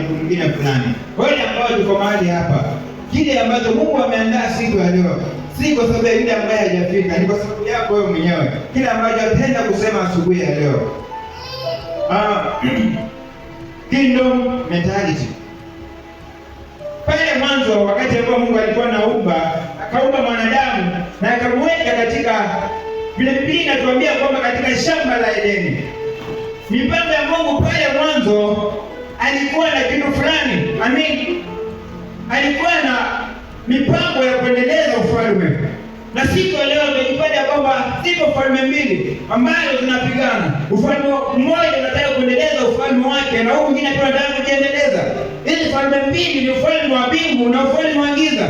mtu mwingine fulani. Wale ambao tuko mahali hapa, kile ambacho Mungu ameandaa siku ya leo si kwa sababu ya yule ambaye hajafika, ni kwa sababu yako wewe mwenyewe. Kile ambacho napenda kusema asubuhi ya leo, kingdom mentality. Pale mwanzo, wakati ambao Mungu alikuwa akaumba mwanadamu na akamweka katika vile Biblia inatuambia kwamba katika shamba la Edeni, mipango ya Mungu pale mwanzo alikuwa na kitu fulani. Alikuwa na mipango ya kuendeleza ufalme. Na siku ya leo tumejipata kwamba ziko falme mbili ambazo zinapigana. Ufalme mmoja unataka kuendeleza ufalme wake na huu mwingine pia anataka kujiendeleza. Hizi falme mbili ni ufalme wa mbingu na ufalme wa giza.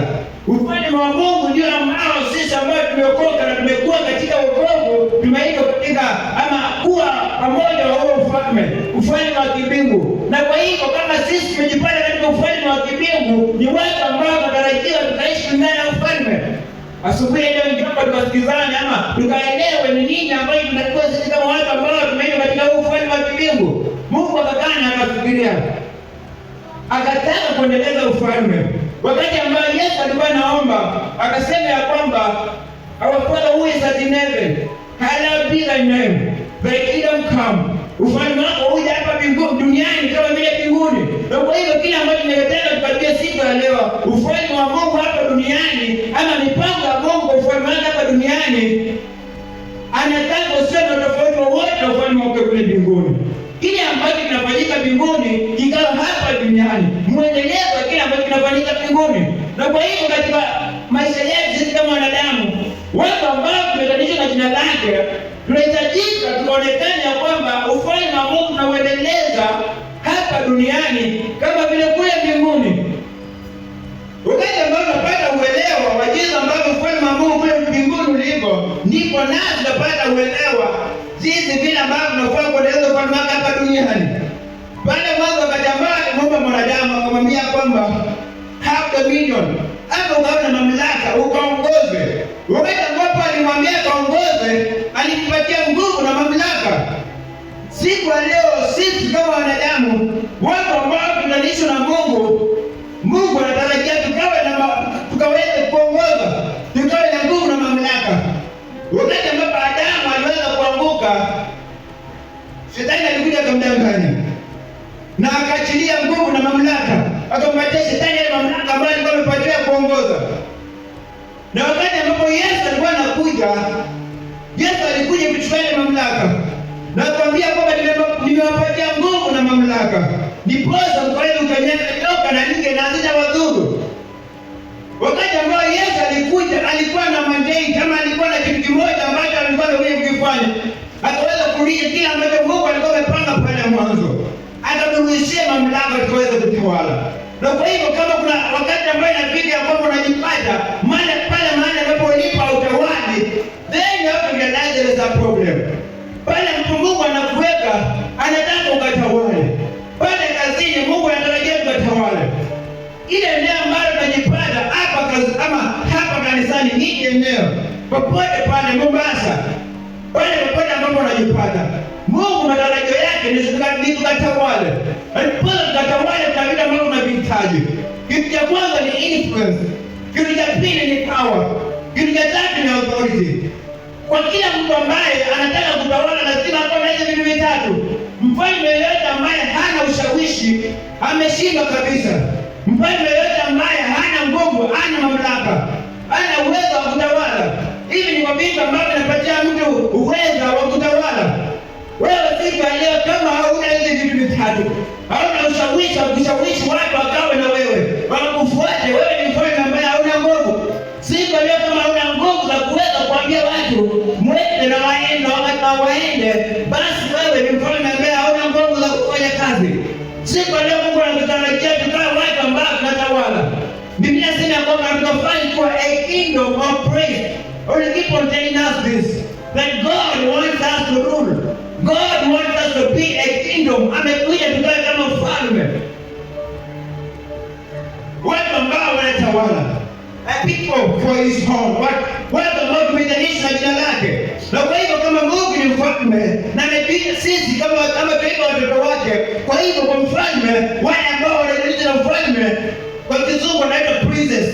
Ufalme wa Mungu ndio ambao sisi ambao tumeokoka na tumekuwa katika wokovu tumeitwa katika ama kuwa pamoja wa huo ufalme wa kibingu. Na kwa hivyo kama sisi tumejipata katika ufalme wa kibingu, ni watu ambao tunatarajiwa tukaishi ndani ya ufalme. Asubuhi leo ningependa tukasikizane ama tukaelewe ni nini ambayo tunatakiwa sisi kama watu ambao tumeitwa katika huu ufalme wa kibingu. Mungu akakaa na akafikiria, akataka kuendeleza ufalme. Wakati ambao Yesu alikuwa anaomba, akasema ya kwamba our Father who is in heaven, hallowed be thy name, thy kingdom come. Ufalme wako uje hapa mbinguni duniani kama vile mbinguni. Na kwa hivyo kile ambacho ningetaka tupatie siku ya leo, ufalme wa Mungu hapa duniani ama mipango ya Mungu ufalme wake hapa duniani, anataka usiwe na tofauti wowote na ufalme wake kule mbinguni. Kile ambacho kinafanyika mbinguni kikawa hapa duniani, muendelezo wa kile ambacho kinafanyika mbinguni. Na kwa hivyo katika maisha yetu sisi kama wanadamu, watu ambao tumetanishwa na jina lake, tunahitajika tukaonekane ya kwamba ufalme wa Mungu tunauendeleza hapa duniani kama vile kule mbinguni. Wakati ambao tunapata uelewa wa jinsi ambavyo ufalme wa Mungu kule mbinguni ulipo, ndipo nasi tunapata uelewa jinsi vile ambavyo tunafaa kuendeleza ufalme wake hapa duniani. Pale mwanzo wakati ambao alimuumba mwanadamu akamwambia kwamba have dominion, hapo ukawa na mamlaka ukaongoze. Wakati ambapo alimwambia kaongoze, alimpatia nguvu na mamlaka. Siku ya leo sisi kama wanadamu, watu ambao tunalishwa na Mungu anatarajia tukaweze kuongoza, tukawe na nguvu na mamlaka. Wakati ambapo Adamu aliweza kuanguka, Shetani alikuja akamdanganya na akaachilia nguvu na mamlaka, akampatia Shetani ile mamlaka ambayo alikuwa amepatiwa kuongoza. Na wakati ambapo Yesu alikuwa anakuja, Yesu alikuja kuchukua ile mamlaka na akamwambia kwamba nimewapatia nguvu na mamlaka, ndiposa mkaweza kukanyaga nyoka na nge na hazitawadhuru. Wakati ambao Yesu alikuja, alikuwa na mandate kama alikuwa na kitu kimoja ambacho alikuwa anakuja kukifanya. Akaweza kulisha kila ambacho Mungu alikuwa amepanga pale mwanzo, akamrudishia mamlaka tukaweza kutawala. Na kwa hivyo kama kuna wakati ambao inafika kwamba unajipata pale mahali ambapo ulipa utawali, then you have to realize there is a problem. Pale Mungu anakuweka, anataka ukatawale. Pale kazini Mungu anatarajia ukatawale. Ile eneo ambalo tunajipata hapa ama hapa kanisani, hii eneo popote pale Mombasa, pale popote ambapo unajipata, Mungu matarajio yake ni tukatawale. Alipoza tukatawale kwa vile ambavyo unavihitaji. Kitu cha kwanza ni influence. Kitu cha pili ni power. Kitu cha tatu ni authority. Kwa kila mtu ambaye anataka kutawala lazima awe na hizo vitu vitatu. Mfalme yeyote ambaye hana ushawishi ameshindwa kabisa. Mfalme yeyote ambaye hana nguvu, hana mamlaka, hana uwezo wa kutawala. Hivi ni vitu ambavyo vinapatia mtu uwezo wa kutawala. Wewe siku ya leo kama hauna hizi vitu vitatu, hauna ushawishi wa kushawishi watu wakawe na wewe, wakakufuate, wewe ni mfalme ambaye hauna nguvu. Siku ya leo kama hauna nguvu za kuweza kuambia watu mwende na waende, basi wewe ni mfalme ambaye hauna nguvu za kufanya kazi. Siku ya leo Mungu anatutarajia tukawe watu ambao tunatawala. Biblia inasema kwamba tutafanya kuwa a kingdom of praise. Only keep on telling us this, that God wants us to rule. God wants us to be a kingdom. Amekuja tukawe kama ufalme, watu ambao wanatawala, a people for his home, watu ambao tumetanishwa na jina lake. Na kwa hivyo kama Mungu ni mfalme na ametuita sisi kama tunaitwa watoto wake, kwa hivyo kwa mfalme wale ambao la ufalme kwa kizungu wanaitwa princess.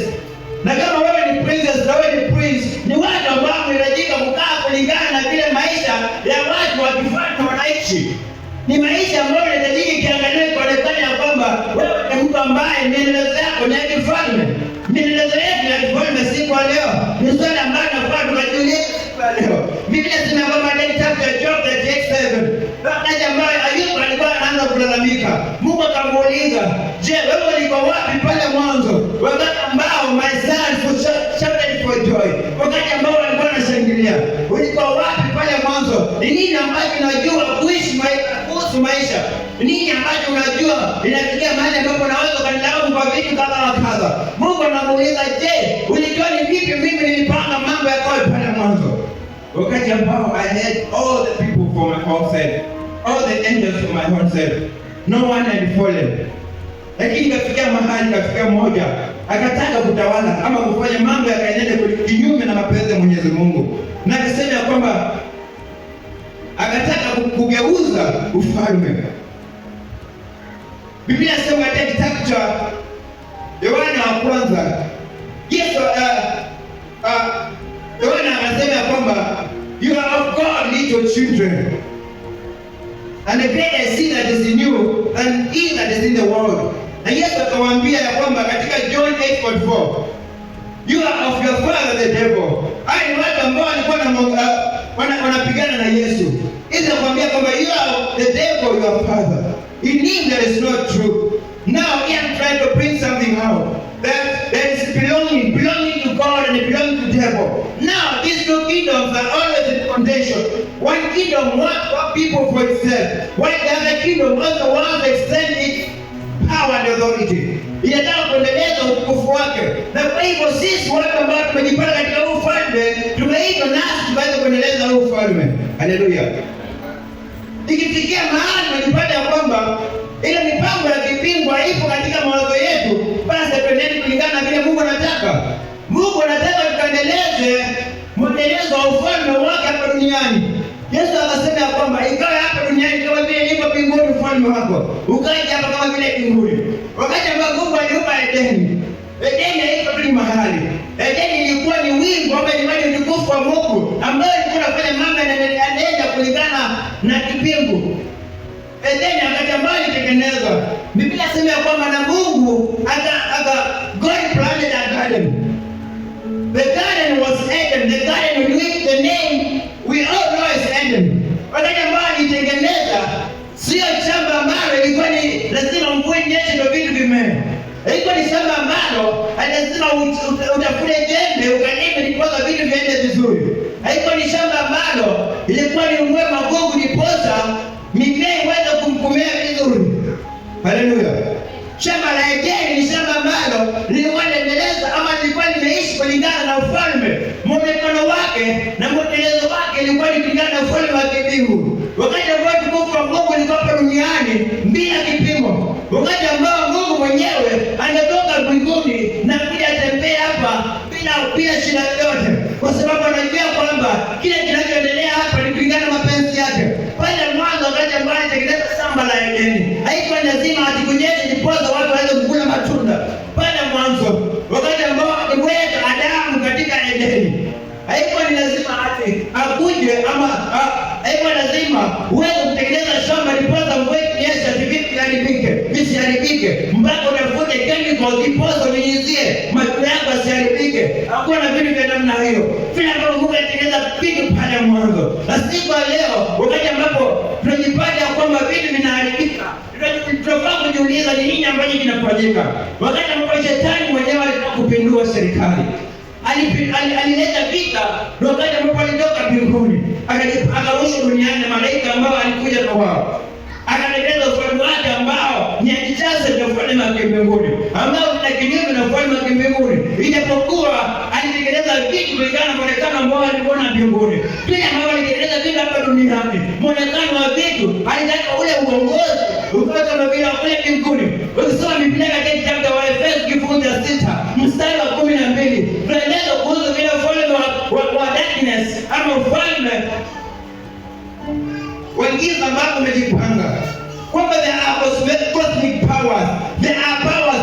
Na kama wewe ni princess na wewe ni prince, ni watu ambao wanahitajika kukaa kulingana na vile maisha ya watu wa kifalme wanaishi. Ni maisha ambayo yanahitajika kiangalia kuonekana ya kwamba wewe ni mtu ambaye miendeleo yako ni ya kifalme. Miendeleo yetu ya kifalme siku ya leo ni swala ambalo tunafaa tukajiulize siku ya leo. Biblia inasema kwamba ndani ya kitabu cha Job 38:7, wakati ambao Ayubu alikuwa anaanza kulalamika, Mungu akamuuliza, je, wewe ulikuwa wapi pale mwanzo wakati ambao my sons shouted for joy, wakati ambao walikuwa wanashangilia? Ulikuwa wapi pale mwanzo? Ni nini ambacho unajua kuishi kuhusu maisha? Nini ambacho unajua inafikia mahali ambapo unaweza kunilaumu kwa vitu kadha wa kadha? Mungu anamuuliza, je, ulijua ni vipi mimi nilipanga mambo yako pale mwanzo? Wakati ambao I had all the people for my own side, all the angels for my own side, no one had fallen. Lakini kafikia mahali, kafikia mmoja akataka kutawala ama kufanya mambo yakaendelea kinyume na mapenzi ya Mwenyezi Mungu, na akasema ya kwamba akataka kugeuza ufalme. Biblia inasema katika kitabu cha Yohana wa kwanza, Yesu Yohana anasema ya kwamba you are of God, little children, and the greater is he that is in you than he that is in the world. Na Yesu akawaambia ya kwamba katika John 8:44, you are of your father the devil. Hao ni watu ambao walikuwa wanapigana na Yesu. Yesu akamwambia kwamba you are the devil, your father. In him there is no truth. Now he am trying to bring something out that there is belonging to God and belonging to the devil. Now these two kingdoms are always in contention. One kingdom wants one people for itself, while the other kingdom also wants to extend its power and authority. Inataka kuendeleza utukufu wake. Na kwa hivyo sisi watu ambao tumejipata katika huu ufalme, tumeitwa nasi tuweze kuendeleza huu ufalme. Haleluya. Ikifikia mahali tunajipata ya kwamba ile mipango ya kibingwa ipo katika mawazo yetu, basi twendeni kulingana na vile Mungu anataka. Mungu anataka tukaendeleze mwendelezo wa ufalme wake hapa duniani. Yesu akasema ya kwamba ikawa hapa duniani kama vile ilivyo mbinguni ufalme wako, ukaje hapa kama vile mbinguni. Wakati ambao Mungu aliumba Edeni, Edeni haikuwa tu mahali. Edeni ilikuwa ni wingu ama ni utukufu wa Mungu ambao alikuwa anafanya mambo yanayoendelea kulingana na kipingu. Edeni wakati ambao ilitengenezwa, Biblia inasema ya kwamba na Mungu God planted a garden. The garden was Eden, the garden with which the name we all know is Eden. Wakati ambao ilitengeneza, sio shamba ambalo ilikuwa ni lazima mvue nyeshe ndio vitu vimee. Ilikuwa ni shamba ambalo lazima utafute jembe ukalime ndipo vitu viende vizuri. Ilikuwa ni shamba ambalo ilikuwa ni mvue magugu ndiposa mimea iweze kumkumea vizuri. Haleluya. Shamba la Edeni ni shamba ambalo lilikuwa linaendeleza ama lilikuwa limeishi kulingana na ufalme. Mwonekano wake na mwendelezo wake ilikuwa ni kulingana na ufalme wa kimbingu. Wakati ambao utukufu wa Mungu ulikuwa hapa duniani bila kipimo. Wakati ambao Mungu mwenyewe angetoka mbinguni na kuja tembea hapa bila shida yoyote. Kwa sababu anajua kwamba kile kinachoendelea hapa ni kulingana na mapenzi yake. Pale mwanzo wakati ambao anatengeneza shamba la Edeni, haikuwa lazima atikunyeshe ndiposa watu waweze kukula matunda. Pale mwanzo wakati ambao aliweka Adamu katika Edeni, haikuwa ni lazima akuje ama haikuwa lazima uweze kutengeneza shamba ndiposa mvue kinyesha visiharibike mpaka utafute chemical ndiposa unyunyizie matunda yako yasiharibike. Hakuna na vitu vya namna hiyo. Vile ambavyo Mungu alitengeneza vitu pale mwanzo. Na siku ya leo wakati ambapo tunajipata kwamba vitu vinaharibika, tunafaa kujiuliza ni nini ambacho kinafanyika. Wakati ambapo shetani mwenyewe alitaka kupindua serikali, alileta vita, na wakati ambapo alitoka mbinguni akarusha duniani na malaika ambao alikuja kwa wao, akaendeleza ufalme wake ambao ni kisasa cha ufalme wa mbinguni ambao ni kinyume na ufalme wa mbinguni. Ijapokuwa alitengeneza vitu kulingana na muonekano ambao alikuwa na mbinguni, pia ambao alitengeneza vitu hapa duniani, muonekano wa vitu alitaka ule uongozi ukawa kama vile kule mbinguni. Ukisoma Biblia katika kitabu cha Waefeso kifungu cha 6 mstari wa 12, tunaeleza kuhusu vile ufalme wa darkness ama ufalme wengine ambao umejipanga kwamba there are cosmic powers, there are powers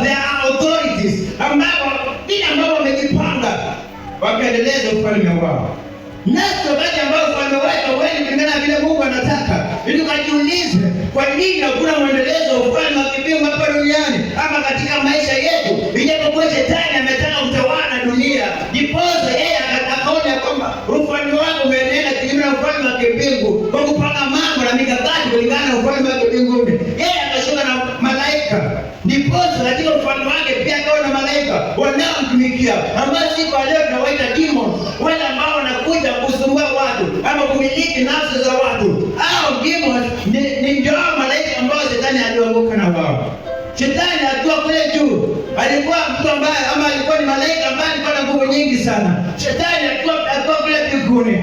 wakaendeleza ufalme wao. Nasi wakati ambao ufalme wetu hauendi kulingana na vile Mungu anataka, ili tukajiulize kwa nini hakuna mwendelezo wa ufalme wa kimbingu hapa duniani ama katika maisha yetu, ijapokuwa shetani ametaka kutawala dunia. Ndiposa yeye akaona kwamba ufalme wake umeenenda kinyume na ufalme wa kimbingu kwa kupanga mambo na mikakati kulingana na ufalme wa kimbinguni. Yeye akashuka na malaika. Ndiposa katika ufalme wake pia akawa na malaika wanaomtumikia, ambao siku leo tunawaita demons, wale ambao wanakuja kusumbua watu ama kumiliki nafsi za watu. Hao demons ni ndio malaika ambao shetani aliongoka na wao. Shetani akiwa kule juu alikuwa mtu ambaye ama alikuwa ni malaika ambaye alikuwa na nguvu nyingi sana. Shetani alikuwa kule mbinguni.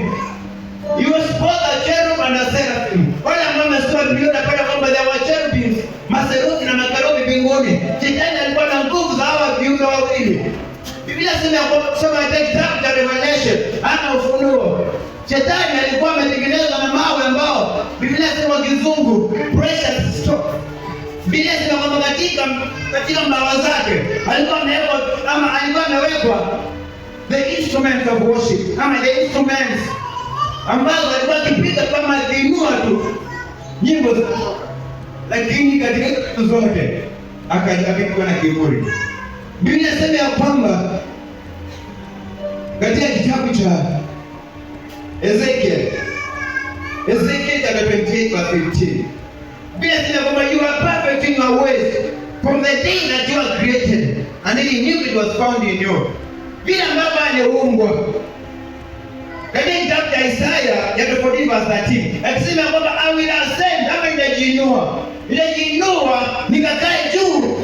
He was both a cherub and a seraphim. Wale ambao wamesoma Biblia wanapata kwamba there were cherubims, maserufi na makerubi mbinguni. Shetani alikuwa na nguvu za hawa viumbe wawili. Biblia inasema kusoma katika kitabu cha Revelation ama Ufunuo, Shetani alikuwa ametengenezwa na mawe ambao Biblia inasema kizungu precious stone. Biblia inasema kwamba katika mbawa zake alikuwa amewekwa the instruments of worship, ama the instruments ambazo alikuwa akipiga kama ziinua tu nyimbo za, lakini katika zote akapigwa na kiburi. Biblia inasema ya kwamba katika kitabu cha Ezekiel chapter 28 verse 15, Biblia inasema kwamba you are perfect in your ways from the day that you are created, and then iniquity was found in you. Vile ambavyo aliumbwa. Katika kitabu cha Isaya chapter 40 verse 13, akisema kwamba I will ascend, ama nitajiinua nikakae juu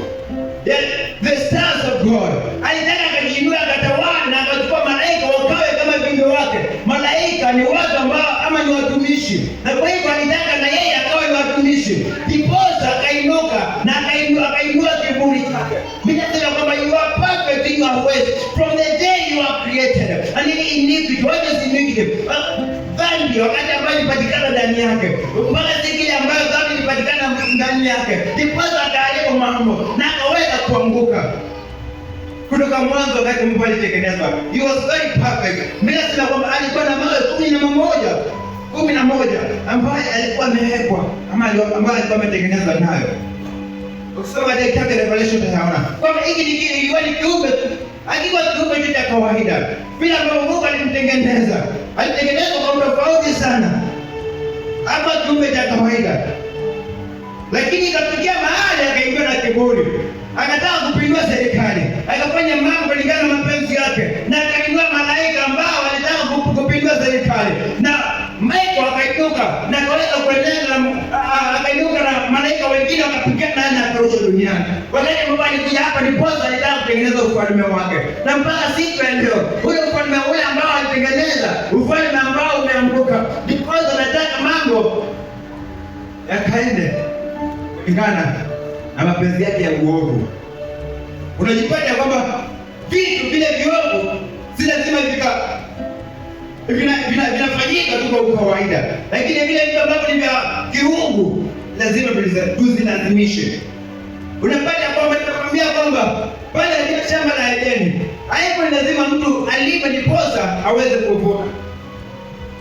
the stars of God. Alitaka akajiinua akatawala na akachukua malaika wakawe kama viumbe wake. Malaika ni watu ambao ama ni watumishi, na kwa hivyo alitaka na yeye akawe ni watumishi. Ndiposa akainuka na akainua kiburi chake. Biblia inasema kwamba you are perfect in your ways from the day you are created, and in iniquity, what is iniquity? Dhambi wakati ambayo ilipatikana ndani yake, mpaka siku ile ambayo dhambi ilipatikana ndani yake, ndiposa akaharibu mambo na akaweza kuanguka. Kutoka mwanzo wakati Mungu alitengenezwa, he was very perfect. Biblia inasema kwamba alikuwa na mawe 11 ambayo alikuwa amewekwa ama ambayo alikuwa ametengenezwa nayo. Ukisoma katika kitabu cha Revelation utaona kwamba hiki ilikuwa ni kiumbe, hakikuwa kiumbe cha kawaida. Bila ambavyo Mungu alimtengeneza, alitengeneza kwa tofauti sana, hapa kiumbe cha kawaida. Lakini ikafikia mahali akaingia na kiburi, akataka kupindua serikali, akafanya mambo kulingana na mapenzi yake, na akainua malaika ambao walitaka kupindua serikali, na Michael akainuka na akaweza kuendelea, akainuka na malaika wengine wakapigana naye na akarusha duniani. Wakati Mungu alikuja hapa ndiposa alitaka kutengeneza ufalme wake, na mpaka siku ya leo ule ufalme ule ambao alitengeneza, ufalme ambao umeanguka, ndiposa anataka mambo yakaende kulingana na mapenzi yake ya uovu. Unajipata kwamba vitu vile viovu si lazima vinafanyika tu kwa kawaida, lakini vile vitu ambavyo ni vya kiungu lazima tuzilazimishe. Unapata kwamba tunakwambia kwamba pale katika shamba la Edeni haiko lazima mtu alime ndiposa aweze kuvuna.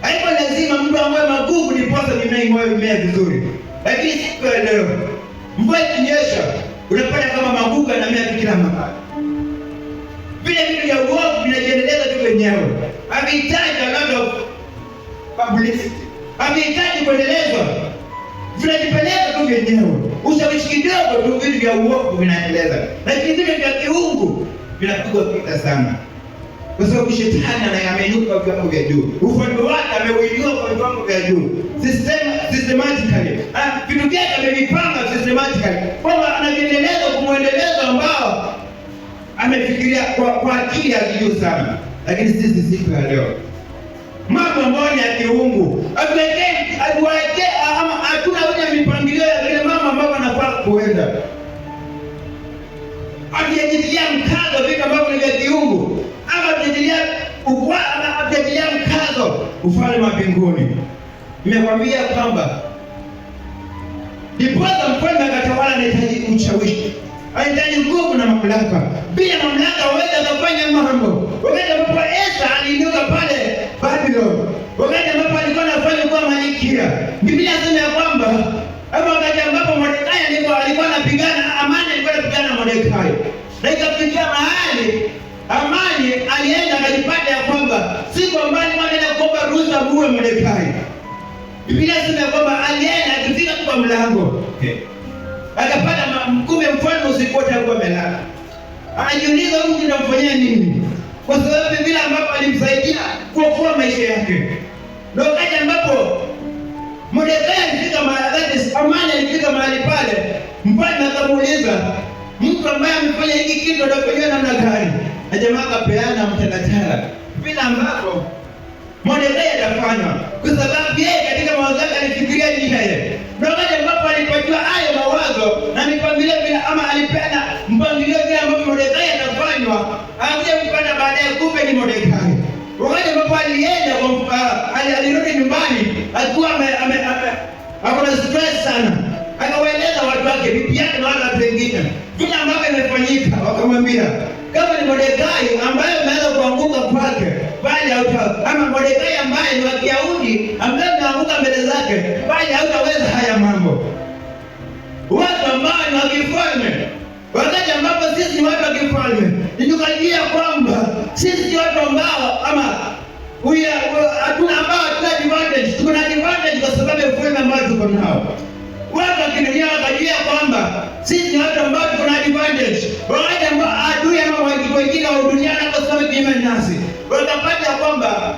Haiko lazima mtu amwe magugu ndiposa mimea vizuri. Lakini siku ya leo mvua ikinyesha unapata kama magugu yanamea kila mahali. Vile vitu vya uovu vinajiendeleza tu wenyewe. Havihitaji a lot of publicity. Havihitaji kuendelezwa. Vinajipeleka tu wenyewe. Ushawishi kidogo tu vitu vya uovu vinaendeleza. Lakini vitu vya kiungu vinapigwa vita sana. Kwa sababu shetani anayameinuka viwango vya juu. Ufalme wake ameuinua kwa viwango vya juu. Systematically. Vitu vyake amevipanga systematically. Kwamba anaviendeleza kumwendeleza ambao amefikiria kwa akili ya juu sana. Lakini sisi siku ya leo mambo ambayo ni ya kiungu hatuwekee ama hatuna ule mipangilio ya vile mama ambao anafaa kuenda. Hatujajitia mkazo vitu ambavyo ni vya kiungu, ama hatujajitia mkazo ufalme wa mbinguni. Nimekwambia kwamba ndiposa mfalme akatawala anahitaji ushawishi. anahitaji nguvu na mamlaka. Bila mamlaka hawezi kufanya mambo. Wakati ambapo Esta aliinuka pale Babylon, wakati ambapo alikuwa anafanya kuwa malkia, Biblia inasema ya kwamba wakati ambapo Mordekai alikuwa anapigana, Amani alikuwa anapigana na Mordekai. Na ikafikia mahali Amani alienda akajipata ya kwamba siku ambayo anaenda kuomba ruhusa muue Mordekai. Biblia inasema ya kwamba alienda akifika kwa mlango. Akapata mkume mfalme usiku wote alikuwa amelala. Anajiuliza huyu nitamfanyia nini? Kwa sababu vile ambapo alimsaidia kuokoa maisha yake. Na wakati ambapo Mordekai alifika mahali, Amani alifika mahali pale, mfalme akamuuliza, mtu ambaye amefanya hiki kitu atafanywa namna gani? Na jamaa akapeana mtalatala vile ambapo Mordekai atafanywa, kwa sababu yeye katika mawazo yake alifikiria ni yeye. Na wakati ambapo alipatiwa hayo mawazo na mipangilio vile, ama alipeana mpangilio vile ambapo Mordekai atafanywa, akaja kupata baadaye kumbe ni Mordekai. Wakati ambapo alienda alirudi nyumbani akiwa akona stress sana, akawaeleza watu wake, bibi yake na watu wengine vile ambavyo imefanyika. Wakamwambia kama ni Mordekai ambaye umeanza kuanguka kwake bali ama Mordekai ambaye ni wa Kiyahudi ambaye umeanguka mbele zake bali hautaweza haya mambo. Watu ambao ni wa kifalme, wakati ambapo sisi ni watu wa kifalme, tukajua kwamba sisi watu ambao ama hatuna advantage. Tuna advantage kwa sababu ya ufalme ambao tuko nao. Watu wa kidunia wakajua kwamba sisi ni watu ambao tuko na advantage. Wakati ambao adui ama wengine wa dunia kwa sababu kinyume nasi, wakapata kwamba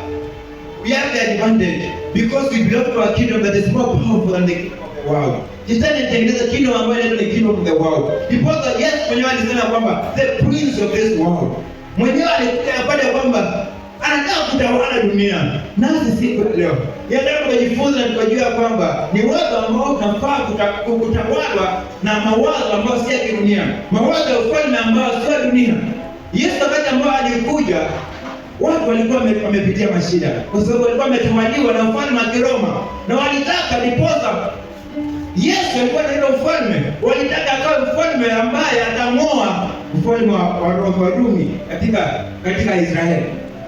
we have the advantage because we belong to a kingdom that is more powerful than the kingdom of the world. Shetani anatengeneza kingdom ambayo ni the kingdom of the world. Because yes, mwenyewe alisema kwamba the prince of this world, mwenyewe alipata kwamba anataka kutawala dunia. Nasi siku leo yataka kujifunza na kujua kwamba ni watu ambao tunafaa kutawalwa na mawazo ambayo si ya kidunia, mawazo ya ufalme ambao si ya dunia. Yesu wakati ambao alikuja, watu walikuwa wamepitia mashida kwa sababu walikuwa wametawaliwa na ufalme wa Kiroma, na walitaka diposa Yesu alikuwa na ile ufalme, walitaka akawe mfalme ambaye atamoa ufalme wa Rumi katika Israeli.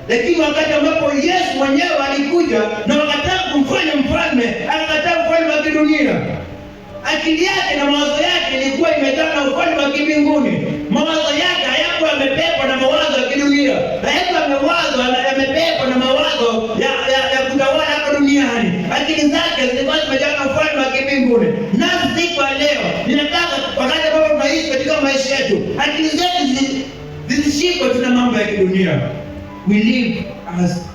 Lakini wakati ambapo Yesu mwenyewe alikuja na wakataka kumfanya mfalme, akakataa ufalme wa kidunia. Akili yake na mawazo yake ilikuwa imetana na ufalme wa mbinguni. Mawazo yake hayakuwa yamebebwa na mawazo ya kidunia, hayakuwa yamebebwa na mawazo ya kutawala hapa duniani. Akili zake zilikuwa zimejaa na ufalme wa mbinguni. Nasi siku leo ninataka wakati ambapo tunaishi katika maisha yetu, akili zetu zisishikwe tuna mambo ya kidunia. We live as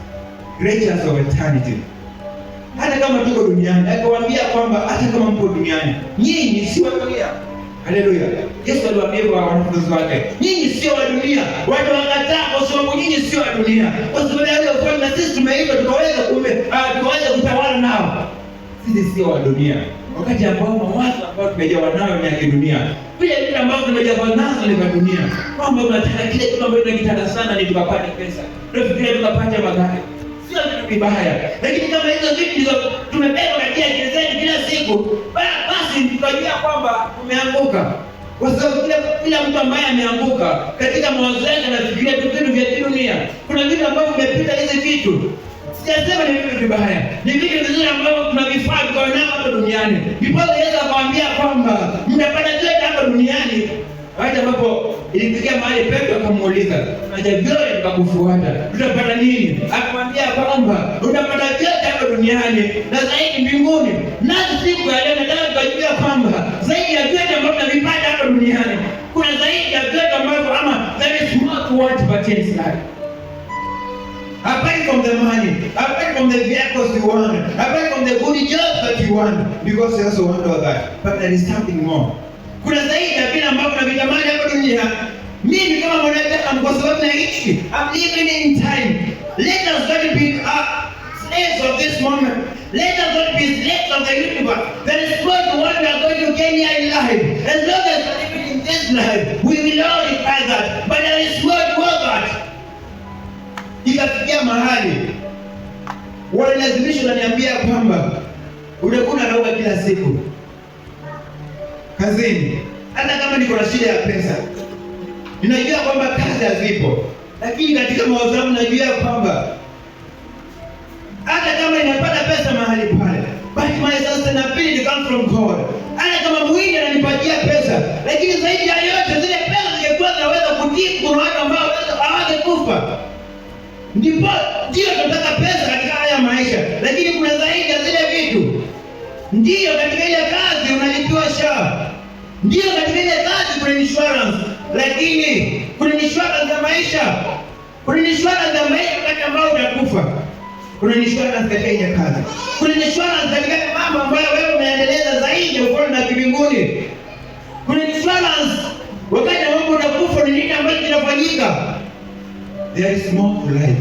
creatures of eternity. Hata kama tuko duniani, akawaambia kwamba hata kama mko duniani, nyinyi si wa dunia. Haleluya. Yesu aliwaambia wanafunzi wake, nyinyi sio wa dunia. Watu wakataa kwa sababu nyinyi sio wa dunia. Kwa sababu ya ufalme na sisi tumeitwa tukaweza kutawala nao. Sisi sio wa dunia. Wakati ambao mawazo ambayo tumejawa nayo ni ya kidunia. Vile vitu ambavyo tumejawa nazo ni vya dunia. Kwamba tunataka kile kitu ambacho tunakitaka sana ni tukapate pesa. Tunafikiria tukapate magari. Sio vitu vibaya. Lakini kama hizo vitu ndizo tumebeba katika akili zetu kila siku, basi tutajua kwamba tumeanguka. Kwa sababu kila mtu ambaye ameanguka katika mawazo yake anafikiria vitu vya dunia. Kuna vitu ambavyo vimepita hizi vitu. Sijasema ni vitu vibaya. Ni vitu vizuri ambavyo tunavifaa kwa nao hapa duniani. Ndipo Yesu akamwambia kwamba mtapata vyote hapa duniani. Wakati ambapo ilifikia mahali Petro akamuuliza, "Tunaja vyote tukakufuata. Tutapata nini?" Akamwambia kwamba utapata vyote hapa duniani na zaidi mbinguni. Nasi siku ya leo nataka kujua kwamba zaidi ya vyote ambavyo tunavipata hapa duniani, kuna zaidi ya vyote ambavyo ama there is more to what pertains life. Apart from the money, apart from the vehicles you want, apart from the good jobs that you want, because you also want all that, but there is something more. Kuna zaidi ya vile ambavyo tunavitamani hapa dunia. Mimi kama mwanadamu, kwa sababu naishi, I'm living in time. Let us not be slaves of this moment. Let us not be slaves of the universe. There is God what we are going to gain here in life. As long as we are living in this life, we will glorify that. But there is God more that. Ikafikia mahali walilazimisha kuniambia kwamba utakuwa unarauka kila siku kazini, hata kama niko na shida ya pesa, ninajua kwamba kazi hazipo, lakini katika mawazo yangu najua kwamba hata kama ninapata pesa mahali pale, but my sustainability comes from God. Hata kama mwingi ananipatia pesa, lakini zaidi ya yote zile pesa zingekuwa zinaweza kutibu kuna watu ambao hawangekufa. Ndipo ndio tunataka pesa katika haya maisha, lakini kuna zaidi ya zile vitu. Ndio katika ile kazi unalipiwa SHA, ndio katika ile kazi kuna insurance, lakini kuna insurance ya maisha, kuna insurance ya maisha wakati ambao utakufa. Kuna insurance katika ile kazi, kuna insurance katika mambo ambayo wewe unaendeleza zaidi ufalme wa mbinguni. Kuna insurance wakati ambapo unakufa, ni nini ambacho kinafanyika? There is more to life.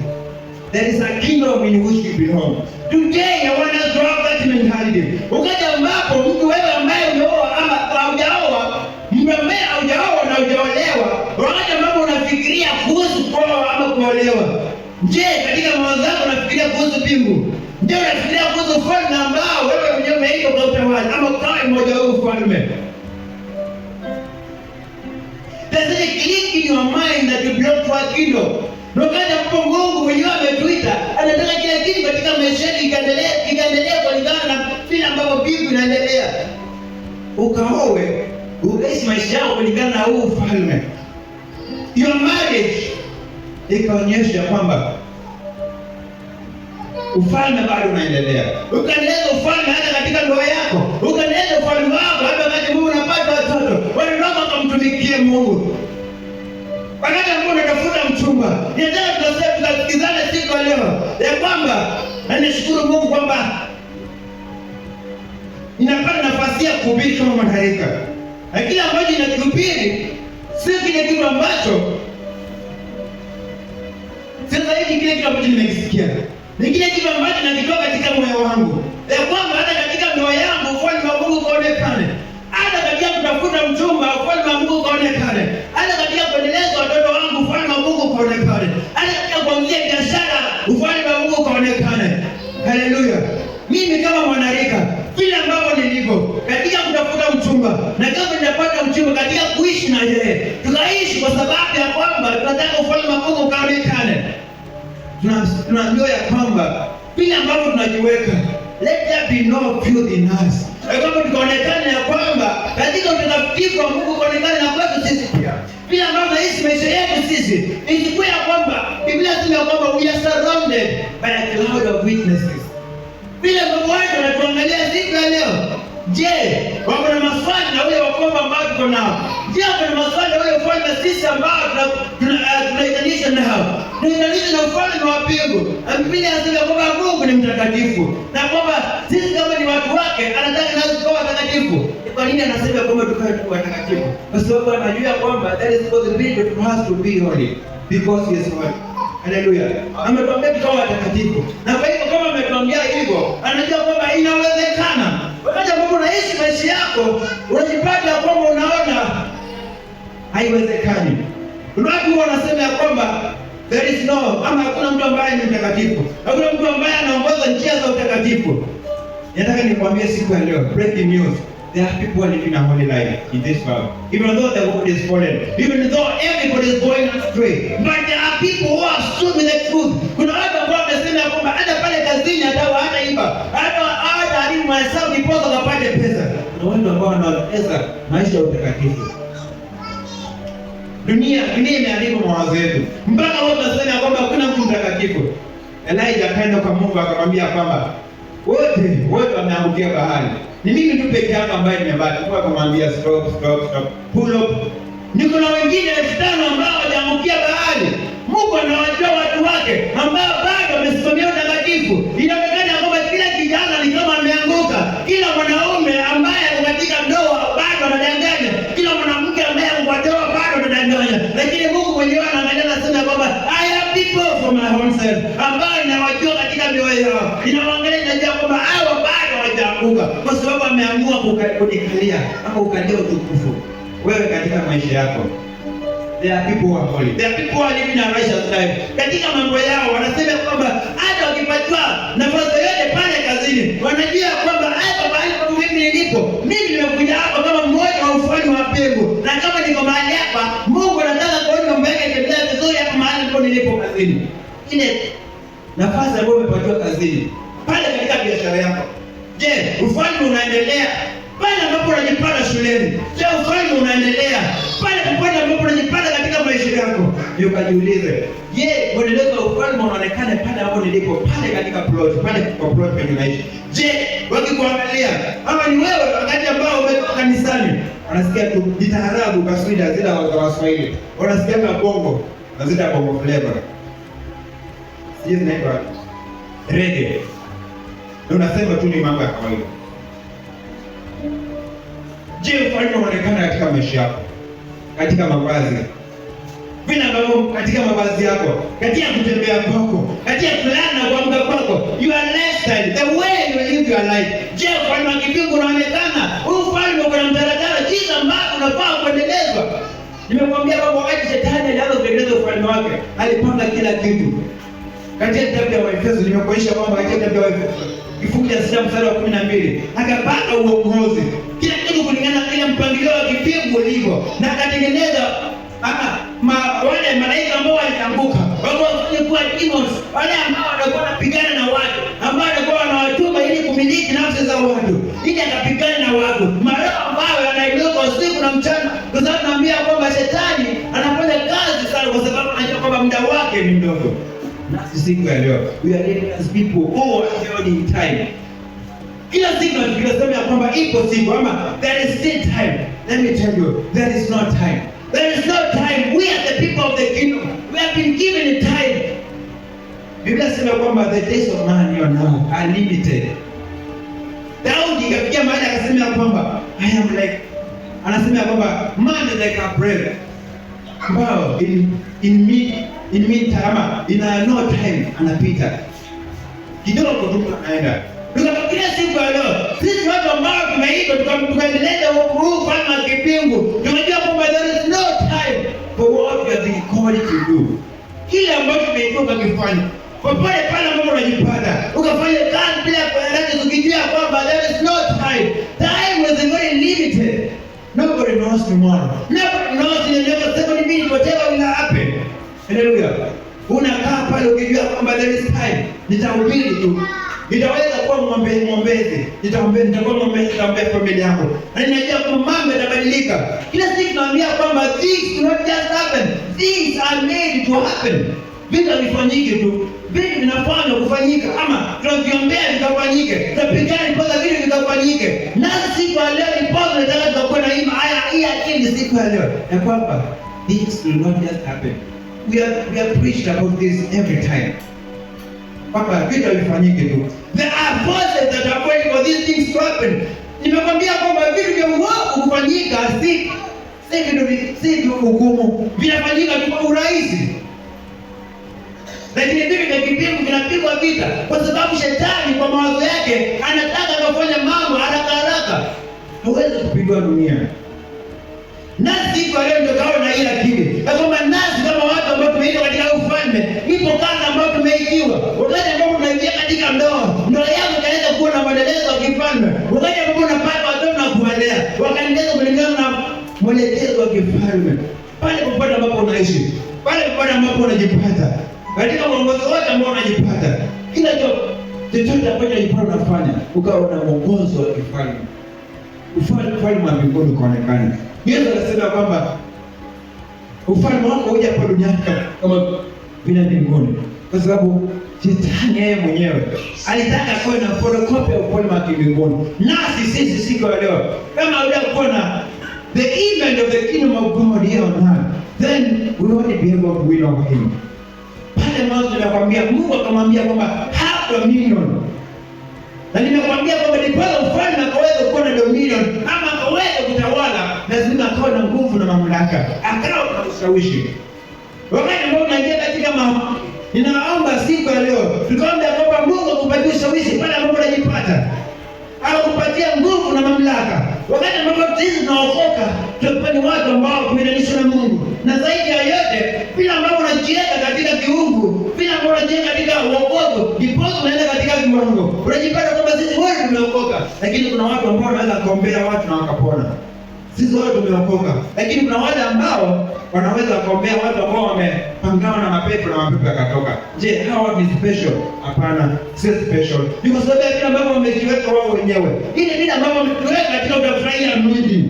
There is a kingdom in which we belong. Today I want us to have that mentality. Wakati ambapo mtu wewe ambaye umeoa ama haujaoa, mtu ambaye haujaoa na hujaolewa, wakati ambapo unafikiria kuhusu kuoa ama kuolewa, je, katika mawazo yako unafikiria kuhusu mbingu? Je, unafikiria kuhusu ufalme ambao wewe mwenyewe umeitwa kwa utawala ama ukawa mmoja wa ufalme? There's a click in your mind that you belong to a kingdom. Wakati ambapo Mungu mwenyewe ametuita, anataka kila kitu katika maisha yetu ikaendelea kulingana na vile ambavyo mbingu inaendelea. Ukaowe, ukaishi maisha yako kulingana na huu ufalme. Your marriage ikaonyesha kwamba ufalme bado unaendelea. Ukaendeleza ufalme hata katika ndoa yako. Ukaendeleza ufalme wako hata wakati Mungu unapata watoto. Wanaomba kumtumikia Mungu. Wakati ambao unatafuta mchumba, ninataka tukasikizane siku ya leo ya kwamba na nishukuru Mungu kwamba ninapata nafasi ya kuhubiri kama malaika. Na kile ambacho ninakihubiri si kile kitu ambacho sasa hivi kile kitu ambacho nimekisikia. Ni kile kitu ambacho nakitoa katika moyo wangu. Ya kwamba hata katika ndoa yangu ufalme wa Mungu ukaonekane. Hata katika kutafuta mchumba ufalme wa Mungu ukaonekane. Hata katika kuendeleza watoto wangu ufalme wa Mungu ukaonekane. Hata katika kuanzia biashara ufalme wa Mungu ukaonekane. Haleluya. Mimi kama mwanarika, vile ambavyo nilivyo katika kutafuta mchumba, na kama ninapata mchumba katika kuishi na yeye, tukaishi kwa sababu ya kwamba tunataka ufalme wa Mungu ukaonekane. Tunajua ya kwamba vile ambavyo tunajiweka, let there be no filth in us. Ya kwamba tukaonekane ya kwamba katika utakatifu wa Mungu ukaonekane na kwetu sisi pia. Vile ambavyo tunaishi maisha yetu sisi, isikuwe ya kwamba Biblia inasema kwamba we are surrounded by a cloud of witnesses. Vile ambavyo watu wanatuangalia siku ya leo, je, wako na maswali na ule wakomba ambao tuko nao? Je, wako na maswali na ule ufalme sisi ambao tunaitanisha nao? Tunaitanisha na ufalme wa mbingu. Biblia inasema kwamba Mungu ni mtakatifu na kwamba sisi kama ni watu wake anataka nasi kuwa watakatifu. Kwa nini anasema kwamba tukae watakatifu? Kwa sababu anajua kwamba that is possibility for us to be holy because he is holy. Haleluya. Ametuambia tukawa watakatifu. Na kwa hivyo kama ametuambia hivyo, anajua kwamba inawezekana. Wakati ambapo unaishi maisha yako, unajipata kwamba unaona haiwezekani. Watu wanasema ya kwamba there is no, ama hakuna mtu ambaye ni mtakatifu. Hakuna mtu ambaye anaongoza njia za utakatifu. Nataka nikwambie siku ya leo, breaking news. There are people living a holy life in this world. Even though the world is fallen, even though everybody is going astray, but there are people who are stood with the truth. Kuna watu ambao wamesema kwamba hata pale kazini hata iba, hata haribu mahesabu ndipo wakapate pesa. Kuna watu ambao wanaeleza maisha ya utakatifu. Dunia imeharibu mawazo yetu. Mpaka wao wanasema kwamba hakuna mtu mtakatifu. Elijah akaenda kwa Mungu akamwambia kwamba wote wameangukia bahari. Ni mimi tu peke yangu ambaye nimebaki. Mungu akamwambia stop. Pull up. Niko na wengine 5,000 ambao hawajaangukia bahari. Mungu anawajua watu wake ambao bado wamesimamia utakatifu. Inaonekana kwamba kila kijana ni kama ameanguka. Kila mwanaume ambaye katika ndoa bado anadanganya. Kila mwanamke ambaye kwa ndoa bado anadanganya. Lakini Mungu mwenyewe anaangalia na sema kwamba I have people from my own self ambao ninawajua katika mioyo yao. Inawaangalia inajua kwamba hao bado hawajaanguka kwa sababu ameamua kujikalia ama ukalia utukufu. Wewe katika maisha yako, there are people who are holy. There are people who are living a righteous life. Katika mambo yao wanasema kwamba hata wakipatiwa nafasi yote pale kazini, wanajua kwamba hapa mahali kwa mimi nilipo, mimi nimekuja hapa kama mmoja wa ufalme wa mbingu. Na kama niko mahali hapa, Mungu anataka kuona mambo yake yakiendelea vizuri hapa mahali ndipo nilipo kazini. Ile nafasi ambayo umepatiwa kazini, pale katika biashara yako. Je, ufalme unaendelea? Pale ambapo unajipata shuleni, je, ufalme unaendelea? Pale ambapo unajipata katika maisha yako, ndio kajiulize, je, mwendelezo wa ufalme unaonekana pale ambapo nilipo, pale katika plot, pale kwa plot penye naishi? Je, wakikuangalia ama ni wewe wakati ambao umetoka kanisani, unasikia tu jitaharabu kaswida zile za Waswahili, unasikia kama bongo na zile bongo flavor, sije zinaitwa reggae, na unasema tu ni mambo ya kawaida. Je, ufalme unaonekana katika maisha yako, katika mavazi, vile ambavyo katika mavazi yako, katika kutembea kwako, katika kulala na kuamka kwako, your lifestyle, the way you live your life? Je, ufalme wa mbingu unaonekana? Ufalme uko na mtaratara jinsi ambavyo unafaa kuendelezwa. Nimekwambia kwamba wakati shetani alianza kuendeleza ufalme wake, alipanga kila kitu. Katika kitabu cha Waefeso nimekuonyesha kwamba katika kitabu cha Waefeso kifungu cha 6 mstari wa 12, akapanga uongozi, kila kitu kulingana na ile mpangilio wa kipingu ulivyo, na akatengeneza wale malaika ambao walianguka walikuwa demons, wale ambao walikuwa wanapigana na watu, ambao walikuwa wanawatuma ili kumiliki nafsi za watu, ili akapigana na watu, maroho ambao yanainuka usiku na mchana. Kwa sababu naambia kwamba shetani anafanya kazi sana, kwa sababu anajua kwamba muda wake ni mdogo. Nasi siku ya leo, we are living as people who are held in time. Kila siku tunasema kwamba ipo siku, ama there is still time. Let me tell you, there is no time. There is no time. We are the people of the kingdom. We have been given a time. Biblia inasema kwamba the days of man are now are limited. Daudi kafikia mahali akasema kwamba I am like, anasema kwamba man is like a breath. Wow, in meantime, in no time anapita kidogo tu anaenda. Tukafikiria siku ya leo, sisi watu ambao tumeitwa tukaendeleza huu ufalme wa mbingu, tunajua kwamba there is no time for what we have been called to do. Kile ambacho tumeitwa kufanya, popote pale ambapo unajipata ukafanya kazi bila kuelewa, ukijua kwamba there is no time. Time is very limited. Nobody knows tomorrow. Nobody knows in the next 7 minutes whatever will happen. Hallelujah. Unakaa pale ukijua kwamba there is time. Nitahubiri tu. Nitaweza kuwa mwombezi. Nitakuwa mwombezi kwa familia yako. Na ninajua kwamba mambo yatabadilika. Kila siku naambia kwamba things do not just happen. Things are made to happen. Vitu havifanyiki tu. Vitu vinafanywa kufanyika, ama tunaviombea vikafanyike. Tunapigana mpaka vitu vikafanyike. Na siku ya leo ni pozo nataka tutakuwa na hii akili siku ya leo ya kwamba things do not just happen. We are preached about this every time. Kwamba vitu havifanyike tu. There are forces that are waiting for these things to happen. Nimekwambia kwamba vitu vya uovu kufanyika si hukumu. Vinafanyika kwa urahisi. Lakini vitu vya mbingu vinapigwa vita, kwa sababu shetani kwa mawazo yake anataka kufanya mambo haraka. Huwezi kupigwa dunia. Nasi kwa leo ndio kaona ile akili. Na kwamba nasi kama watu ambao tumeitwa katika ufalme, ipo kazi ambayo tumeitiwa. Wakati ambapo tunaingia katika ndoa yako inaweza kuwa na maendelezo ya kifalme. Wakati ambapo unapata watoto na kuwalea, wakaendelea kulingana na mwelekezo wa kifalme. Pale popote ambapo unaishi, pale popote ambapo unajipata, katika mwongozo wote ambao unajipata, kila chochote ambacho unajipata unafanya, ukawa na mwongozo wa kifalme. Ufalme wa mbinguni ukaonekana. Yesu anasema kwamba ufalme wako uje hapa duniani kama vile mbinguni, kwa sababu shetani yeye mwenyewe alitaka kuwa na photocopy ya ufalme wa mbinguni. Nasi sisi siku ya leo kama haujakuwa na the image of the kingdom of God here on earth, then we won't be able to win over him. Pale mwanzo tunakwambia Mungu akamwambia kwamba have dominion. Na nimekwambia kwamba ni pale ufalme akaweza kuwa na dominion, ama akaweza kutawala, lazima akawa na nguvu na mamlaka, akawa na ushawishi. Wakati ambao unaingia katika ninaomba siku ya leo tukaombe kwamba Mungu akupatie ushawishi pale ambapo unajipata, akupatie nguvu na mamlaka. Wakati ambapo sisi tunaokoka, tutakuwa ni watu ambao tumeunganishwa na Mungu, na zaidi ya yote bila ambao unajiweka katika kiungu, bila ambao unajiweka katika wokovu, ndipo unaenda katika kiwango unajipata kwamba sisi wote tumeokoka, lakini kuna watu ambao wanaweza kuombea watu na wakapona. Sisi wote tumeokoka, lakini kuna wale ambao wanaweza kuombea watu ambao wamepangana na mapepo na mapepo yakatoka. Je, hawa ni special? Hapana, si special. Ni kwa sababu ya kile ambavyo wamejiweka wao wenyewe, ile vile ambavyo wamejiweka katika utafurahia anointing.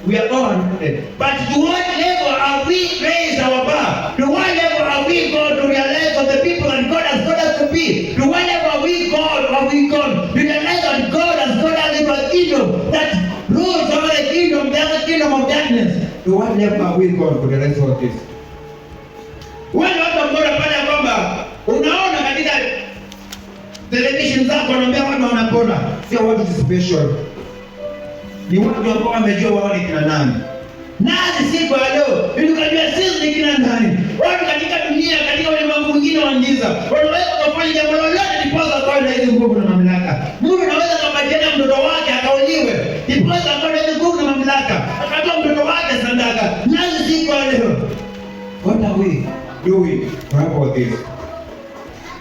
We are all anointed. But to what level are we raised our bar? To what level are we gone to realize of the people that God has got us to be? To what level are we gone to realize that God has got us into a kingdom that rules over the kingdom, the other kingdom of darkness? To what level are we gone to realize all this? Wale watu ambao wanafanya kwamba unaona katika television zako wanaambia watu wanapona, sio watu special. Ni watu ambao wamejua wao ni kina nani. Nasi siku ya leo tukajua sisi ni kina nani. Watu katika dunia, katika ulimwengu mwingine wa giza, wanaweza kufanya jambo lolote ndiposa kwa na hizo nguvu na mamlaka. Mungu anaweza kumpatia mtoto wake akauliwe, ndiposa kwa na hizo nguvu na mamlaka, akatoa mtoto wake sadaka. Nasi siku ya leo, what are we doing about this?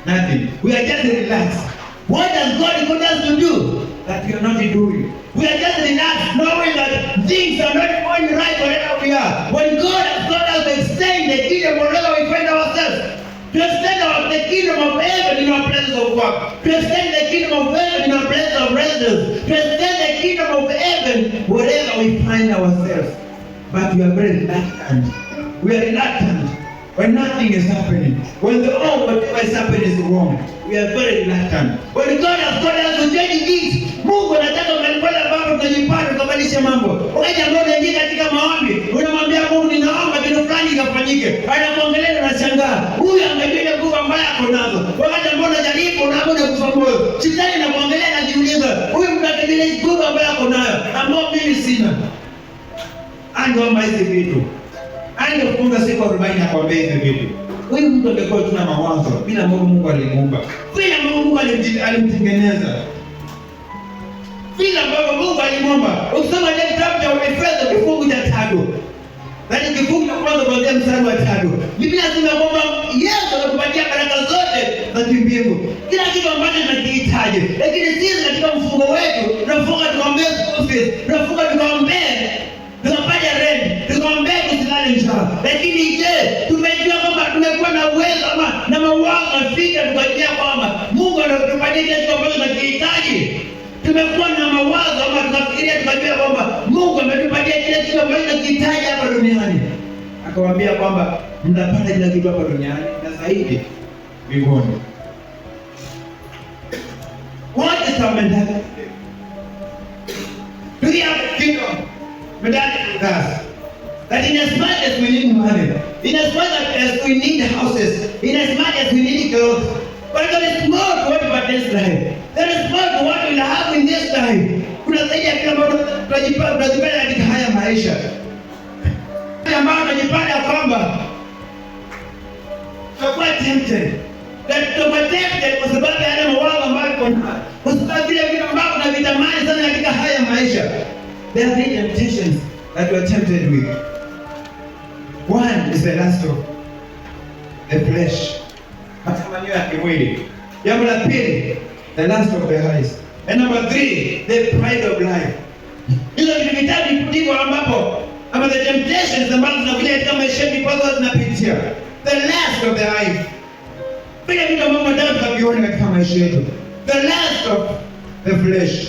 Nothing. We are just relaxed. What has God got us to do that we are not doing? We are just relaxed, knowing that things are not going right wherever we are. When God has got us to extend the kingdom wherever we find ourselves, to extend the kingdom of heaven in our places of work, to extend the kingdom of heaven in our places of residence, to extend the kingdom of heaven wherever we find ourselves. But we are very reluctant. We are reluctant when nothing is happening. When whatever is happening is wrong, we are very reluctant. When God has got us to change things, Mungu anataka pale ambapo tunajipata kubadilisha mambo. Wakati ambao unaingia katika maombi, unamwambia Mungu ninaomba kitu fulani kifanyike. Anakuangalia na shangaa. Huyu angalia nguvu ambayo ako nazo. Wakati ambao unajaribu unaamua kufa moyo. Shetani anakuangalia na kujiuliza, huyu mtakatifu nguvu ambayo ako nayo ambao mimi sina. Angeomba hizi vitu. Angefunga siku 40 na kuombea hizi vitu. Huyu mtu angekuwa tuna mawazo bila Mungu alimuumba. Bila Mungu alimtengeneza. Bila Mungu alimuumba. Ukisoma ile kitabu cha Efeso kifungu cha 3. Bali kifungu cha kwanza kuanzia mstari wa 3. Biblia inasema kwamba Yesu anatupatia baraka zote za kimbingu. Kila kitu ambacho tunakihitaji. Lakini sisi katika mfungo wetu tunafunga tukaombea ofisi, tunafunga tukaombea tunapata rent, tukaombea tusilale njaa. Lakini je, tumejua kwamba tumekuwa na uwezo ama na mawazo afika tukajua kwamba Mungu anatupatia kile kitu ambacho tunakihitaji? Tumekuwa na mawazo ama tukafikiria tukajua kwamba Mungu ametupatia kile kitu ambacho tunakihitaji hapa duniani. Akawaambia kwamba mnapata kile kitu hapa duniani na zaidi mbinguni. What is our mentality? Do we have a kingdom mentality with us? That in as much as we need money, in as much as we need houses, in as much as we need clothes, but there is more to what pertains life. There is more to what we have in this life. Kuna zaidi ya kila mambo tunajipata katika haya maisha. Ambao tunajipata kwamba tutakuwa tempted. Tutakuwa tempted kwa sababu ya yale mawazo ambayo tuko nayo. Kwa sababu vile vitu ambavyo tunavitamani sana katika haya maisha. There are three temptations that we are tempted with. One is the lust of the flesh. Matamanio ya kimwili. Jambo la pili, the lust of the eyes. And number 3, the pride of life. Hizo vitu vitatu ndivyo ambapo ama the temptations ambazo zinakuja katika maisha yetu kwa zinapitia. The lust of the eyes. Vile vitu ambavyo tunataka tukavione katika maisha yetu. The lust of the flesh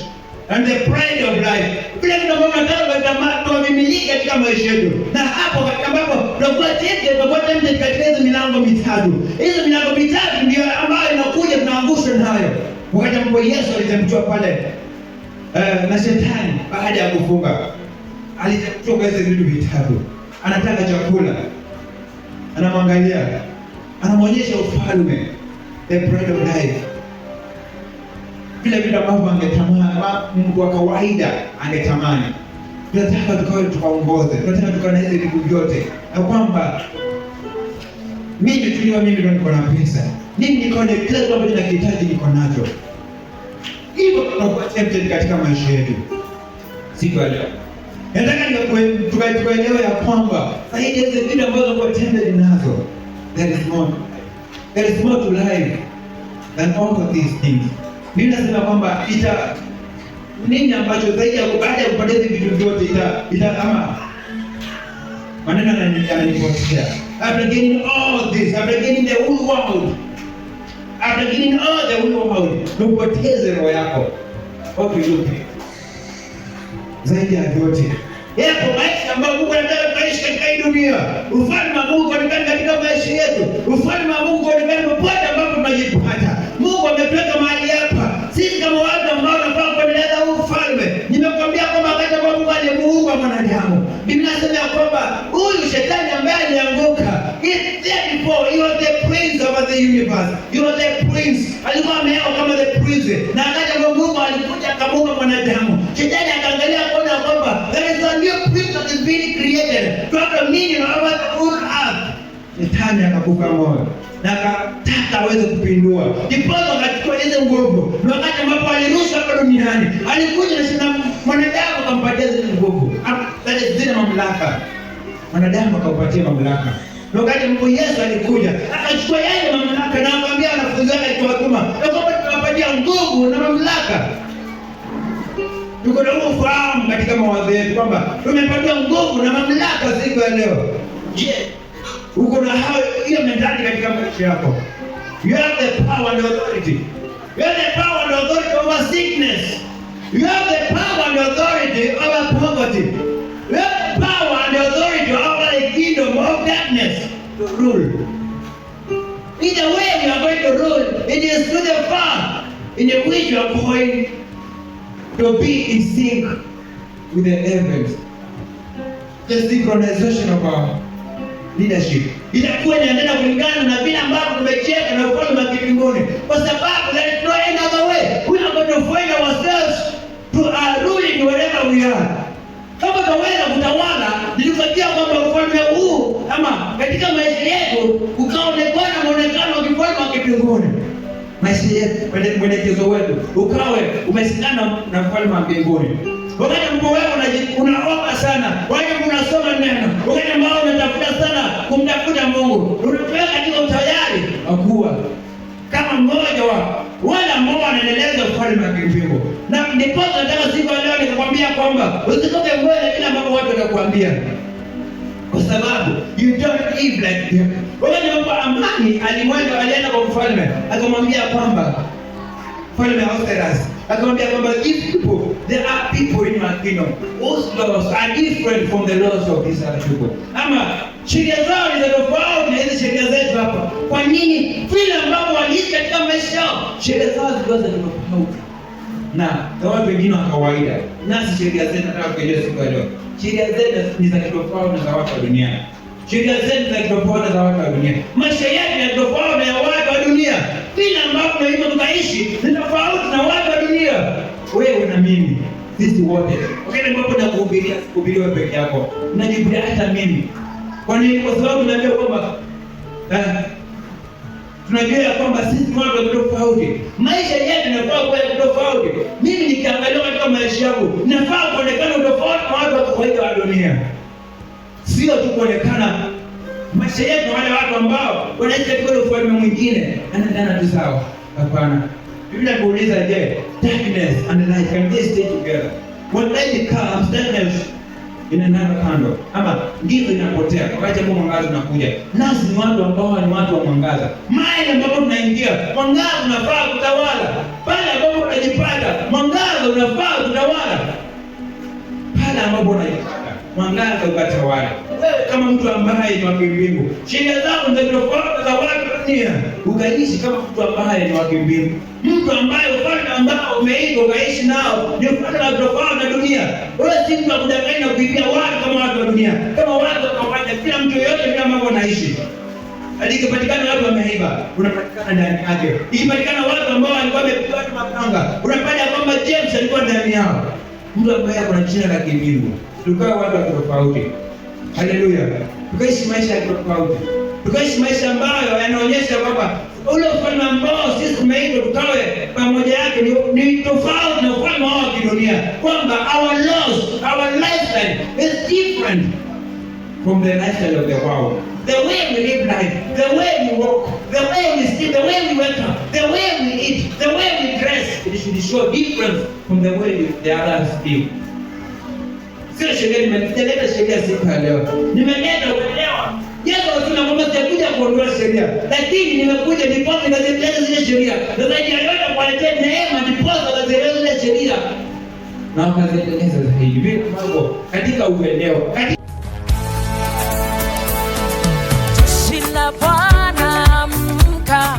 and the pride of life. Vile vitu ambavyo tunataka tukamiliki katika maisha yetu. Na hapo ambapo tunakuwa tempted katika hizo milango mitatu. Hizo milango mitatu ndio ambayo inakuja tunaangushwa nayo. Wakati ambapo Yesu alitemtwa pale na shetani baada ya kufunga, alitemtwa kwa hizo vitu vitatu. Anataka chakula, anamwangalia, anamwonyesha ufalme, the pride of life. Vile vitu ambavyo angetamani, mtu wa kawaida angetamani. Tunataka tukaongoze, tunataka tukawe na hizo vitu vyote, na kwamba mimi ndio niko na pesa, mimi niko na kila kitu ambacho nakihitaji niko nacho. Hivyo tunakuwa tempted katika maisha yetu. Siku ya leo nataka tukaelewe ya kwamba zaidi ya hizo vitu ambazo tunakuwa tempted nazo, there is more to life than all of these things. Mimi nasema kwamba nini ambacho zaidi ya baada ya kupoteza vitu vyote ama maneno yananipotea. After gaining all this, after gaining the whole world, after gaining all the whole world, upoteze roho yako. What will you pay? Zaidi ya vyote. Yapo maisha ambayo Mungu anataka tuishi katika hii dunia. Ufalme wa Mungu uonekane katika maisha yetu. Ufalme wa Mungu uonekane popote ambapo tunajipata. Mungu ametuweka mahali hapa. Sisi kama watu ambao tunafaa kuendeleza huu ufalme. Nimekwambia kwamba wakati ambapo Mungu alimuumba mwanadamu, Biblia inasema kwamba huyu shetani ambaye alianguka, he was the prince of the universe. He was the prince. Alikuwa amehewa kama the prince. Na wakati ambapo Mungu alikuja akamuumba mwanadamu, shetani akaangalia kuona kwamba there is a new prince that is being created to have dominion over the whole earth. Shetani akakufa moyo na akataka aweze kupindua. Ndipo akachukua hizo nguvu. Na wakati ambapo alirushwa hapa duniani, alikuja na shina mwanadamu akampatia zile nguvu. Zile mamlaka. Mwanadamu akampatia mamlaka. Na wakati ambapo Yesu alikuja, akachukua yale mamlaka na akamwambia wanafunzi wake tuwatuma, na kwamba tunawapatia nguvu na mamlaka. Tuko na ufahamu katika mawazo yetu kwamba tumepatiwa nguvu na mamlaka siku ya leo. Je, uko na hiyo mentality katika maisha yako? You have the power and authority. You have the power and authority over sickness. You have the power and authority over poverty. You have the power and authority over the kingdom of darkness to rule. Either way we are going to rule, it is to the path in which you are going to be in sync with the heavens. The synchronization of our leadership itakuwa inaenda kulingana na vile ambavyo tumecheka na ufalme wa mbinguni, kwa sababu there is no other way. We are going to find ourselves to ruling wherever we are. Kama tunaweza kutawala, nilikwambia kwamba ufalme huu ama katika maisha yetu ukaonekana muonekano wa kifalme wa mbinguni. Maisha yetu, mwelekezo wetu ukawe umesikana na ufalme wa mbinguni. Wakati ambapo wewe unaomba sana, wakati unasoma neno, wakati ambao unatafuta sana kumtafuta Mungu, unapeleka katika utayari wa kuwa kama mmoja wa wale ambao wanaendeleza ufalme wa mbinguni. Na ndipo nataka siku leo nikukwambia kwamba usitoke mbele kila mambo watu wanakuambia, kwa sababu you don't live like them. Wakati ambapo Amani alienda kwa mfalme, akamwambia kwamba mfalme Ahasuerus akamwambia kwamba these people, there are people in my kingdom whose laws are different from the laws of these other people. Ama sheria zao ni za tofauti na hizi sheria zetu hapa. Kwa nini? Vile ambavyo waliishi katika maisha yao, sheria zao zilikuwa za tofauti na watu wengine wa kawaida. Nasi sheria zetu nataka kujua siku ya leo, sheria zetu ni za tofauti na za watu wa dunia. Sheria zetu za tofauti za watu wa dunia. Maisha yetu ni tofauti na watu wa dunia. Vile ambavyo tunaishi tukaishi ni tofauti na watu wa dunia. Wewe na mimi, sisi wote. Wakati ambapo nakuhubiria peke yako, najiburia hata mimi. Kwa nini? Kwa sababu tunajua kwamba sisi watu tofauti. Maisha yetu yanafaa kuwa tofauti. Mimi nikiangalia katika maisha yangu, nafaa kuonekana tofauti na watu wa kawaida wa dunia. Sio tu kuonekana maisha yetu wale watu ambao wanaishi katika ufalme mwingine anaendana tu sawa. Hapana. Biblia inauliza, je, darkness and light can they stay together? When light comes, darkness inaenda kando. Ama giza inapotea wakati ambapo mwangaza unakuja. Nasi ni watu ambao ni watu wa mwangaza. Mahali ambapo tunaingia, mwangaza unafaa kutawala. Pale ambapo unajipata, mwangaza unafaa kutawala. Pale ambapo unajipata, mwangaza ukatawala. Wewe kama mtu ambaye ni wa mbingu, sheria zako ndio tofauti za watu wa dunia, ukaishi kama mtu ambaye ni wa mbingu. Mtu ambaye ufalme ambao umeitwa ukaishi nao ni ufalme tofauti na dunia. Wewe si mtu kudanganya na kuibia watu kama watu wa dunia. Kama watu kawaida, kila mtu yote vile ambavyo anaishi. Alikipatikana watu wameiba, unapatikana ndani yake. Ikipatikana watu ambao walikuwa wamepiga watu mapanga, unapata kwamba James alikuwa ndani yao. Mtu ambaye ako na jina la kimbingu. Tukawa watu tofauti. Haleluya. Tukaishi maisha tofauti. Tukaishi maisha ambayo yanaonyesha kwamba ule ufalme ambao sisi tumeitwa tukawe pamoja yake ni tofauti na ufalme wa kidunia. Kwamba our laws, our lifestyle is different from the lifestyle of the world. The way we live life, the way we walk, the way we sleep, the way we wake up, the way we eat, the way we dress, it should show difference from the way the others speak. Sio sheria, nimeleta sheria siku ya leo. Nimeleta uelewa. Yesu anasema kwamba sitakuja kuondoa sheria, lakini nimekuja ndiposa nikazieleza zile sheria. Na zaidi ya yote kuwaletea neema ndiposa nikazieleza zile sheria. Na wakazieleza zaidi vile mambo katika uelewa. Jeshi la Bwana amka,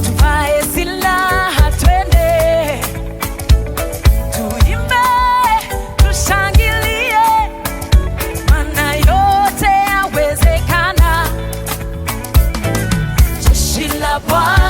tuvae silaha twende, tuimbe, tushangilie, maana yote yawezekana. Jeshi la Bwana